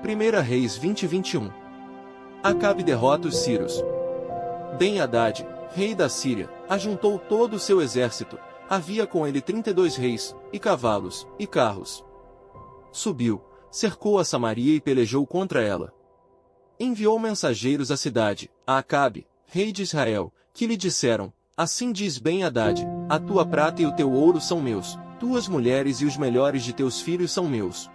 1 Reis 20:21. Acabe derrota os sírios. Ben-Hadad, rei da Síria, ajuntou todo o seu exército. Havia com ele 32 reis, e cavalos, e carros. Subiu, cercou a Samaria e pelejou contra ela. Enviou mensageiros à cidade, a Acabe, rei de Israel, que lhe disseram: Assim diz Ben-Hadad, a tua prata e o teu ouro são meus, tuas mulheres e os melhores de teus filhos são meus.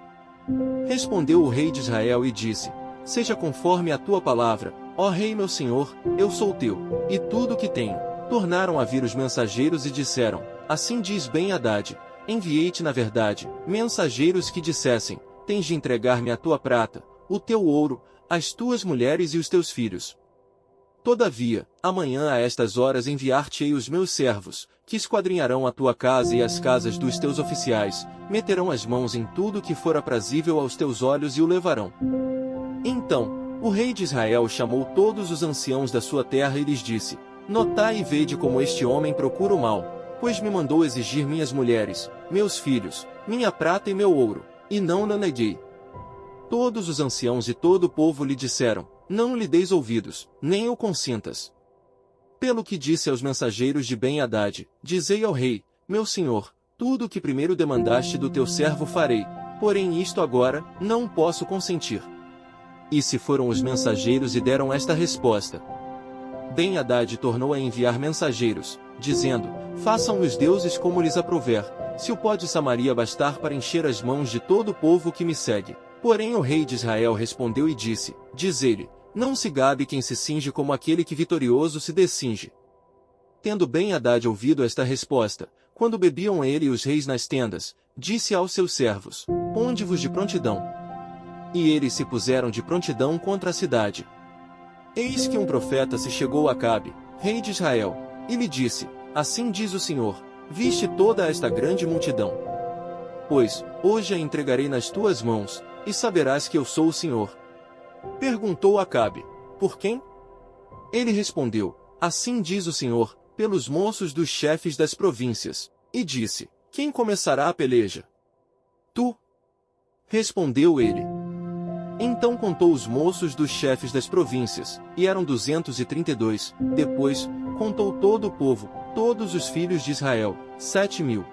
Respondeu o rei de Israel e disse: Seja conforme a tua palavra, ó rei meu senhor, eu sou teu, e tudo o que tenho. Tornaram a vir os mensageiros e disseram: Assim diz Ben-Hadad, enviei-te na verdade, mensageiros que dissessem: Tens de entregar-me a tua prata, o teu ouro, as tuas mulheres e os teus filhos. Todavia, amanhã a estas horas enviar-te-ei os meus servos, que esquadrinharão a tua casa e as casas dos teus oficiais, meterão as mãos em tudo que for aprazível aos teus olhos e o levarão. Então, o rei de Israel chamou todos os anciãos da sua terra e lhes disse: Notai e vede como este homem procura o mal, pois me mandou exigir minhas mulheres, meus filhos, minha prata e meu ouro, e não lhe neguei. Todos os anciãos e todo o povo lhe disseram: Não lhe deis ouvidos, nem o consintas. Pelo que disse aos mensageiros de Ben-Hadad: Dizei ao rei, meu senhor, tudo o que primeiro demandaste do teu servo farei, porém isto agora, não posso consentir. E se foram os mensageiros e deram esta resposta. Ben-Hadad tornou a enviar mensageiros, dizendo: Façam os deuses como lhes aprouver, se o pó de Samaria bastar para encher as mãos de todo o povo que me segue. Porém o rei de Israel respondeu e disse: Diz ele, não se gabe quem se cinge como aquele que vitorioso se descinge. Tendo Ben-Hadad ouvido esta resposta, quando bebiam ele e os reis nas tendas, disse aos seus servos: Ponde-vos de prontidão. E eles se puseram de prontidão contra a cidade. Eis que um profeta se chegou a Acabe, rei de Israel, e lhe disse: Assim diz o Senhor, viste toda esta grande multidão? Pois, hoje a entregarei nas tuas mãos, e saberás que eu sou o Senhor. Perguntou Acabe: Por quem? Ele respondeu: Assim diz o Senhor, pelos moços dos chefes das províncias. E disse: Quem começará a peleja? Tu. Respondeu ele. Então contou os moços dos chefes das províncias, e eram 232. Depois, contou todo o povo, todos os filhos de Israel, 7.000.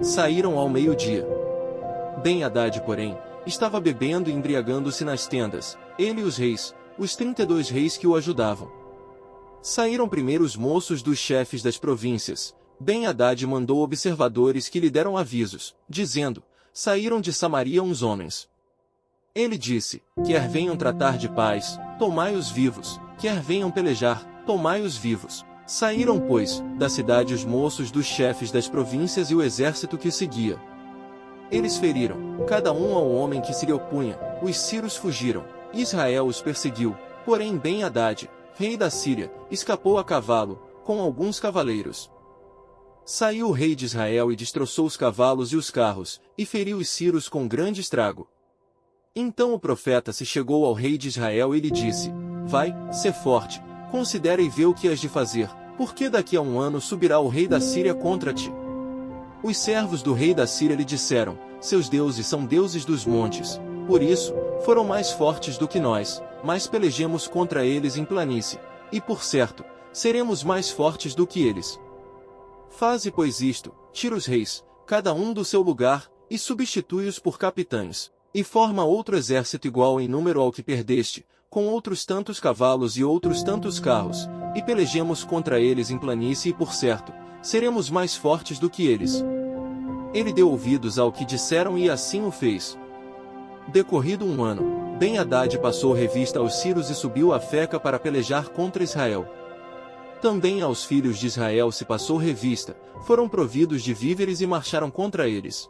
Saíram ao meio-dia. Ben-Hadad, porém, estava bebendo e embriagando-se nas tendas, ele e os reis, os 32 reis que o ajudavam. Saíram primeiro os moços dos chefes das províncias. Ben-Hadad mandou observadores que lhe deram avisos, dizendo: Saíram de Samaria uns homens. Ele disse: Quer venham tratar de paz, tomai-os vivos, quer venham pelejar, tomai-os vivos. Saíram, pois, da cidade os moços dos chefes das províncias e o exército que seguia. Eles feriram, cada um ao homem que se lhe opunha, os sírios fugiram, Israel os perseguiu, porém Ben-Hadad, rei da Síria, escapou a cavalo, com alguns cavaleiros. Saiu o rei de Israel e destroçou os cavalos e os carros, e feriu os sírios com grande estrago. Então o profeta se chegou ao rei de Israel e lhe disse: Vai, sê forte, considera e vê o que has de fazer, porque daqui a um ano subirá o rei da Síria contra ti. Os servos do rei da Síria lhe disseram: Seus deuses são deuses dos montes, por isso, foram mais fortes do que nós, mas pelejemos contra eles em planície, e por certo, seremos mais fortes do que eles. Faze pois isto, tira os reis, cada um do seu lugar, e substitui-os por capitães, e forma outro exército igual em número ao que perdeste, com outros tantos cavalos e outros tantos carros, e pelejemos contra eles em planície e por certo, seremos mais fortes do que eles. Ele deu ouvidos ao que disseram e assim o fez. Decorrido um ano, Ben-Hadad passou revista aos sírios e subiu a Feca para pelejar contra Israel. Também aos filhos de Israel se passou revista, foram providos de víveres e marcharam contra eles.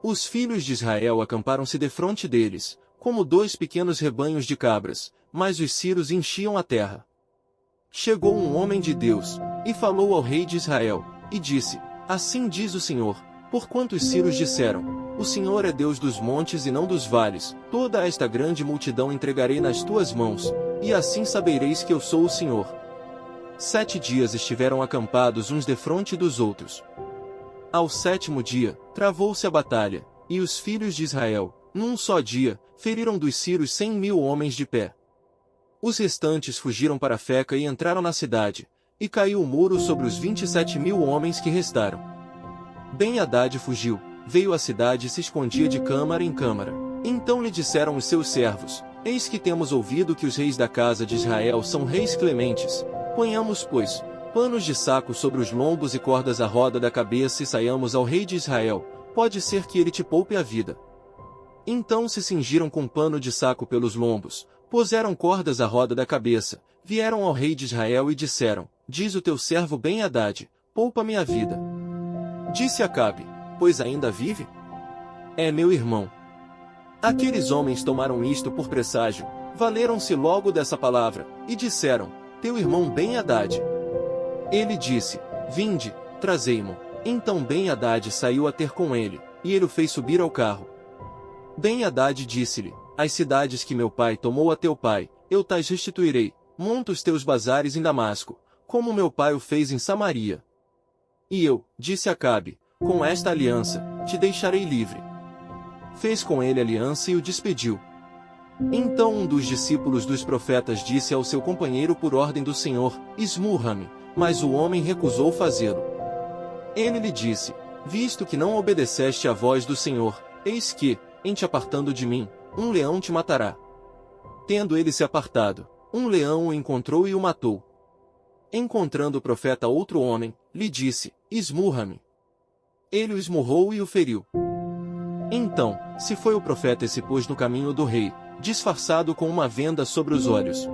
Os filhos de Israel acamparam-se defronte deles, como 2 pequenos rebanhos de cabras, mas os sírios enchiam a terra. Chegou um homem de Deus, e falou ao rei de Israel, e disse: Assim diz o Senhor, porquanto os sírios disseram: O Senhor é Deus dos montes e não dos vales, toda esta grande multidão entregarei nas tuas mãos, e assim sabereis que eu sou o Senhor. 7 dias estiveram acampados uns defronte dos outros. Ao 7º dia, travou-se a batalha, e os filhos de Israel, num só dia, feriram dos sírios 100.000 homens de pé. Os restantes fugiram para Feca e entraram na cidade, e caiu o muro sobre os 27.000 homens que restaram. Ben-Hadad fugiu, veio à cidade e se escondia de câmara em câmara. Então lhe disseram os seus servos: Eis que temos ouvido que os reis da casa de Israel são reis clementes. Ponhamos, pois, panos de saco sobre os lombos e cordas à roda da cabeça e saiamos ao rei de Israel, pode ser que ele te poupe a vida. Então se cingiram com pano de saco pelos lombos, puseram cordas à roda da cabeça, vieram ao rei de Israel e disseram: Diz o teu servo Ben-Hadad, poupa-me a vida. Disse Acabe: Pois ainda vive? É meu irmão. Aqueles homens tomaram isto por presságio, valeram-se logo dessa palavra, e disseram: Teu irmão Ben-Hadad. Ele disse: Vinde, trazei-mo. Então Ben-Hadad saiu a ter com ele, e ele o fez subir ao carro. Ben-Hadad disse-lhe: As cidades que meu pai tomou a teu pai, eu tais restituirei, monta os teus bazares em Damasco, como meu pai o fez em Samaria. E eu, disse Acabe, com esta aliança, te deixarei livre. Fez com ele aliança e o despediu. Então um dos discípulos dos profetas disse ao seu companheiro por ordem do Senhor: Esmurra-me, mas o homem recusou fazê-lo. Ele lhe disse: Visto que não obedeceste à voz do Senhor, eis que, em te apartando de mim, um leão te matará. Tendo ele se apartado, um leão o encontrou e o matou. Encontrando o profeta outro homem, lhe disse: Esmurra-me. Ele o esmurrou e o feriu. Então, se foi o profeta e se pôs no caminho do rei, disfarçado com uma venda sobre os olhos.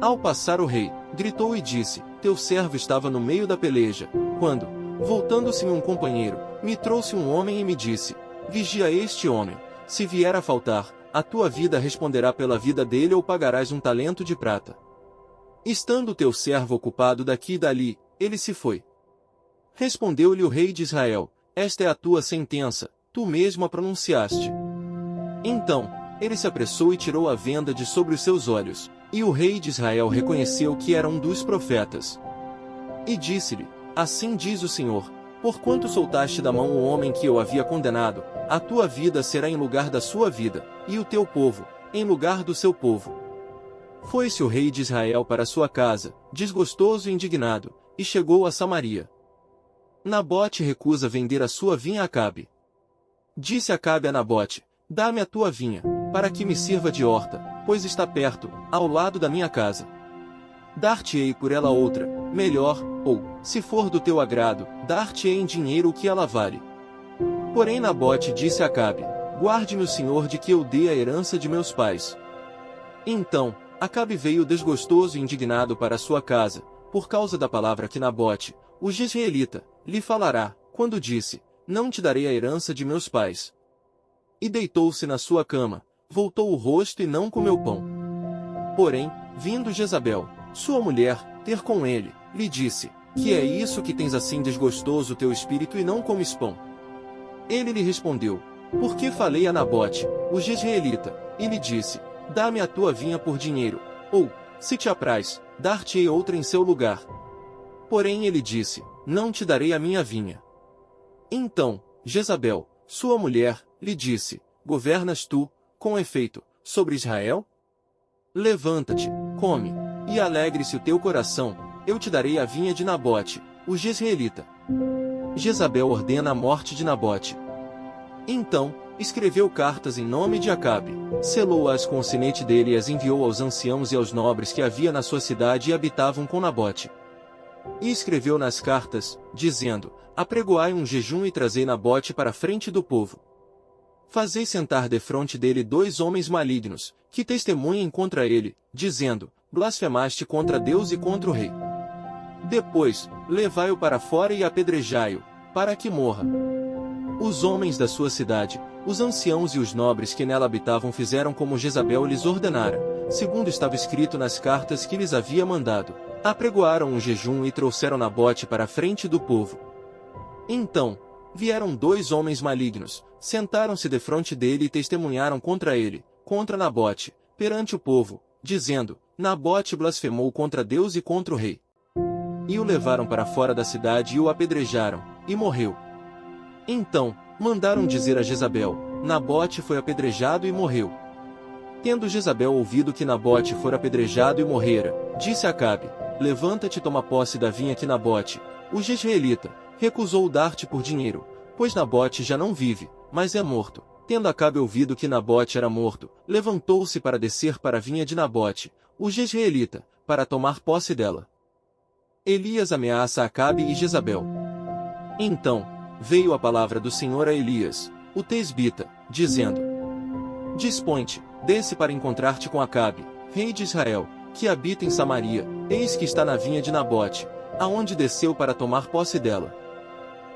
Ao passar o rei, gritou e disse: Teu servo estava no meio da peleja, quando, voltando-se-me um companheiro, me trouxe um homem e me disse: Vigia este homem, se vier a faltar, a tua vida responderá pela vida dele ou pagarás um talento de prata. Estando teu servo ocupado daqui e dali, ele se foi. Respondeu-lhe o rei de Israel: Esta é a tua sentença, tu mesmo a pronunciaste. Então, ele se apressou e tirou a venda de sobre os seus olhos, e o rei de Israel reconheceu que era um dos profetas. E disse-lhe: Assim diz o Senhor: Porquanto soltaste da mão o homem que eu havia condenado, a tua vida será em lugar da sua vida, e o teu povo, em lugar do seu povo. Foi-se o rei de Israel para sua casa, desgostoso e indignado, e chegou a Samaria. Nabote recusa vender a sua vinha a Acabe. Disse Acabe a Nabote: Dá-me a tua vinha, para que me sirva de horta, pois está perto, ao lado da minha casa. Dar-te-ei por ela outra, melhor, ou, se for do teu agrado, dar-te-ei em dinheiro o que ela vale. Porém Nabote disse a Acabe: Guarde-me o Senhor de que eu dê a herança de meus pais. Então, Acabe veio desgostoso e indignado para sua casa, por causa da palavra que Nabote, o jezreelita, lhe falará, quando disse: Não te darei a herança de meus pais. E deitou-se na sua cama, voltou o rosto e não comeu pão. Porém, vindo Jezabel, sua mulher, ter com ele, lhe disse: Que é isso que tens assim desgostoso teu espírito e não comes pão? Ele lhe respondeu: Porque falei a Nabote, o jezreelita, e lhe disse: Dá-me a tua vinha por dinheiro, ou, se te apraz, dar-te-ei outra em seu lugar. Porém ele disse: Não te darei a minha vinha. Então, Jezabel, sua mulher, lhe disse: Governas tu, com efeito, sobre Israel? Levanta-te, come, e alegre-se o teu coração, eu te darei a vinha de Nabote, o jezreelita. Jezabel ordena a morte de Nabote. Então, escreveu cartas em nome de Acabe, selou-as com o sinete dele e as enviou aos anciãos e aos nobres que havia na sua cidade e habitavam com Nabote. E escreveu nas cartas, dizendo: Apregoai um jejum e trazei Nabote para a frente do povo. Fazei sentar defronte dele 2 homens malignos, que testemunhem contra ele, dizendo: Blasfemaste contra Deus e contra o rei. Depois, levai-o para fora e apedrejai-o, para que morra. Os homens da sua cidade, os anciãos e os nobres que nela habitavam fizeram como Jezabel lhes ordenara, segundo estava escrito nas cartas que lhes havia mandado. Apregoaram um jejum e trouxeram Nabote para a frente do povo. Então, vieram 2 homens malignos, sentaram-se defronte dele e testemunharam contra ele, contra Nabote, perante o povo, dizendo: Nabote blasfemou contra Deus e contra o rei. E o levaram para fora da cidade e o apedrejaram, e morreu. Então, mandaram dizer a Jezabel: Nabote foi apedrejado e morreu. Tendo Jezabel ouvido que Nabote fora apedrejado e morrera, disse a Acabe: Levanta-te e toma posse da vinha que Nabote, o jezreelita, recusou dar-te por dinheiro, pois Nabote já não vive, mas é morto. Tendo Acabe ouvido que Nabote era morto, levantou-se para descer para a vinha de Nabote, o jezreelita, para tomar posse dela. Elias ameaça Acabe e Jezabel. Então veio a palavra do Senhor a Elias, o tesbita, dizendo: Dispõe-te, desce para encontrar-te com Acabe, rei de Israel, que habita em Samaria, eis que está na vinha de Nabote, aonde desceu para tomar posse dela.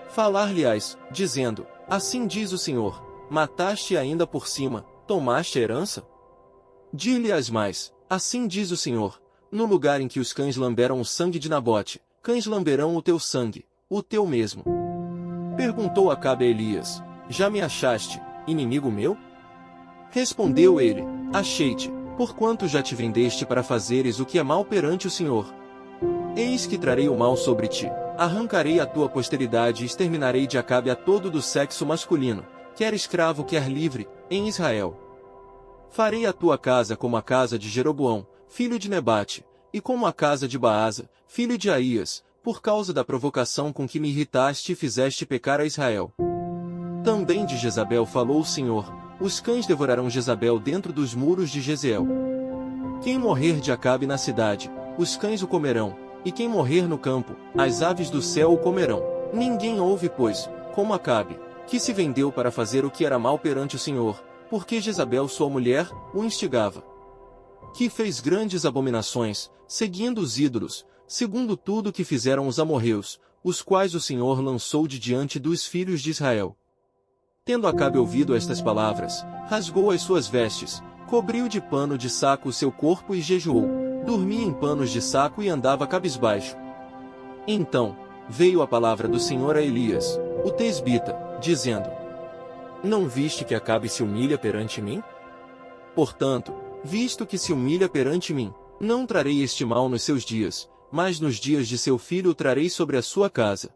Falar-lhe-ás, dizendo: Assim diz o Senhor, mataste ainda por cima, tomaste a herança? Dir-lhe-ás mais, assim diz o Senhor, no lugar em que os cães lamberam o sangue de Nabote, cães lamberão o teu sangue, o teu mesmo. Perguntou Acabe a Elias: Já me achaste, inimigo meu? Respondeu ele: Achei-te, porquanto já te vendeste para fazeres o que é mal perante o Senhor. Eis que trarei o mal sobre ti, arrancarei a tua posteridade e exterminarei de Acabe a todo do sexo masculino, quer escravo quer livre, em Israel. Farei a tua casa como a casa de Jeroboão, filho de Nebate, e como a casa de Baasa, filho de Aías, por causa da provocação com que me irritaste e fizeste pecar a Israel. Também de Jezabel falou o Senhor: os cães devorarão Jezabel dentro dos muros de Jezeel. Quem morrer de Acabe na cidade, os cães o comerão, e quem morrer no campo, as aves do céu o comerão. Ninguém houve, pois, como Acabe, que se vendeu para fazer o que era mal perante o Senhor, porque Jezabel sua mulher o instigava. Que fez grandes abominações, seguindo os ídolos, segundo tudo que fizeram os amorreus, os quais o Senhor lançou de diante dos filhos de Israel. Tendo Acabe ouvido estas palavras, rasgou as suas vestes, cobriu de pano de saco o seu corpo e jejuou, dormia em panos de saco e andava cabisbaixo. Então veio a palavra do Senhor a Elias, o tesbita, dizendo: Não viste que Acabe se humilha perante mim? Portanto, visto que se humilha perante mim, não trarei este mal nos seus dias, mas nos dias de seu filho o trarei sobre a sua casa.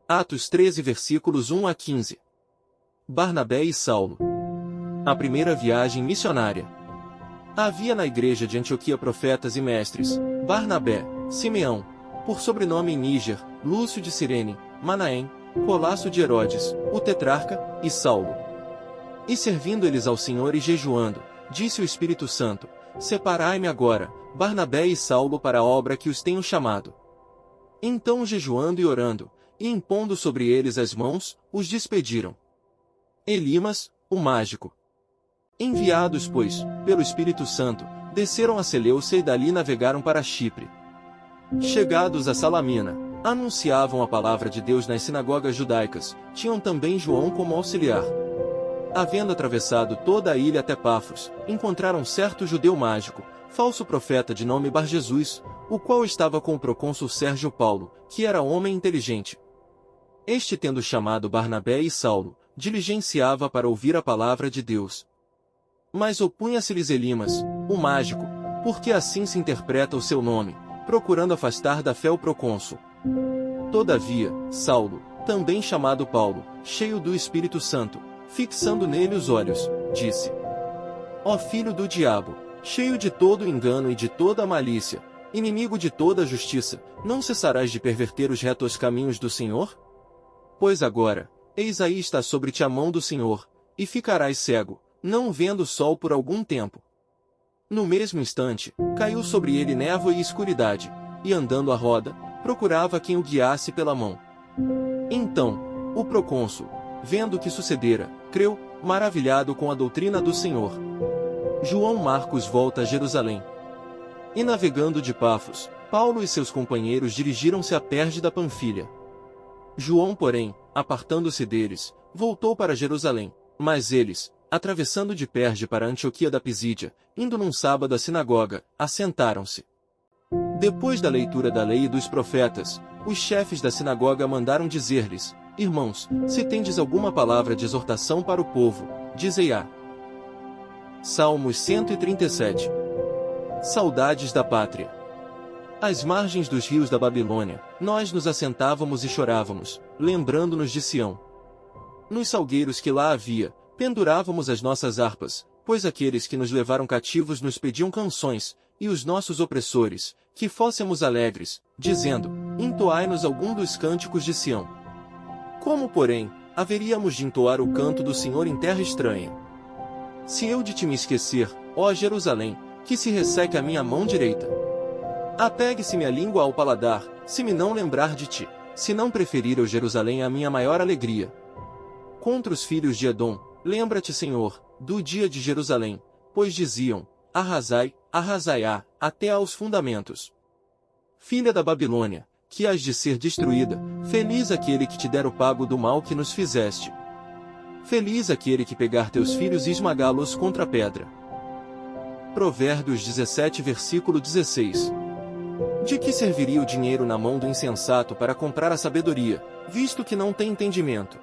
Atos 13 versículos 1 a 15. Barnabé e Saulo. A primeira viagem missionária. Havia na igreja de Antioquia profetas e mestres: Barnabé, Simeão, por sobrenome Níger, Lúcio de Cirene, Manaém, Colasso de Herodes, o tetrarca, e Saulo. E servindo eles ao Senhor e jejuando, disse o Espírito Santo: Separai-me agora, Barnabé e Saulo, para a obra que os tenho chamado. Então, jejuando e orando, e impondo sobre eles as mãos, os despediram. Elimas, o mágico. Enviados, pois, pelo Espírito Santo, desceram a Seleucia e dali navegaram para Chipre. Chegados a Salamina, anunciavam a palavra de Deus nas sinagogas judaicas, tinham também João como auxiliar. Havendo atravessado toda a ilha até Pafos, encontraram certo judeu mágico, falso profeta de nome Bar-Jesus, o qual estava com o procônsul Sérgio Paulo, que era homem inteligente. Este, tendo chamado Barnabé e Saulo, diligenciava para ouvir a palavra de Deus. Mas opunha-se-lhes Elimas, o mágico, porque assim se interpreta o seu nome, procurando afastar da fé o procônsul. Todavia, Saulo, também chamado Paulo, cheio do Espírito Santo, fixando nele os olhos, disse: Ó filho do diabo, cheio de todo engano e de toda malícia, inimigo de toda justiça, não cessarás de perverter os retos caminhos do Senhor? Pois agora, eis aí está sobre ti a mão do Senhor, e ficarás cego, não vendo o sol por algum tempo. No mesmo instante, caiu sobre ele névoa e escuridade, e andando à roda, procurava quem o guiasse pela mão. Então, o procônsul, vendo o que sucedera, creu, maravilhado com a doutrina do Senhor. João Marcos volta a Jerusalém. E navegando de Pafos, Paulo e seus companheiros dirigiram-se a Perge da Panfilha. João, porém, apartando-se deles, voltou para Jerusalém, mas eles, atravessando de Perge para Antioquia da Pisídia, indo num sábado à sinagoga, assentaram-se. Depois da leitura da lei e dos profetas, os chefes da sinagoga mandaram dizer-lhes: Irmãos, se tendes alguma palavra de exortação para o povo, dizei-a. Salmos 137. Saudades da pátria. Às margens dos rios da Babilônia, nós nos assentávamos e chorávamos, lembrando-nos de Sião. nos salgueiros que lá havia, pendurávamos as nossas harpas, pois aqueles que nos levaram cativos nos pediam canções, e os nossos opressores, que fôssemos alegres, dizendo, entoai-nos algum dos cânticos de Sião. Como, porém, haveríamos de entoar o canto do Senhor em terra estranha? Se eu de ti me esquecer, ó Jerusalém, que se resseque a minha mão direita. Apegue-se-me a língua ao paladar, se me não lembrar de ti, se não preferir eu Jerusalém a minha maior alegria. Contra os filhos de Edom, lembra-te, Senhor, do dia de Jerusalém, pois diziam, arrasai, arrasai-a, até aos fundamentos. Filha da Babilônia, que hás de ser destruída, feliz aquele que te der o pago do mal que nos fizeste. Feliz aquele que pegar teus filhos e esmagá-los contra a pedra. Provérbios 17 versículo 16. De que serviria o dinheiro na mão do insensato para comprar a sabedoria, visto que não tem entendimento?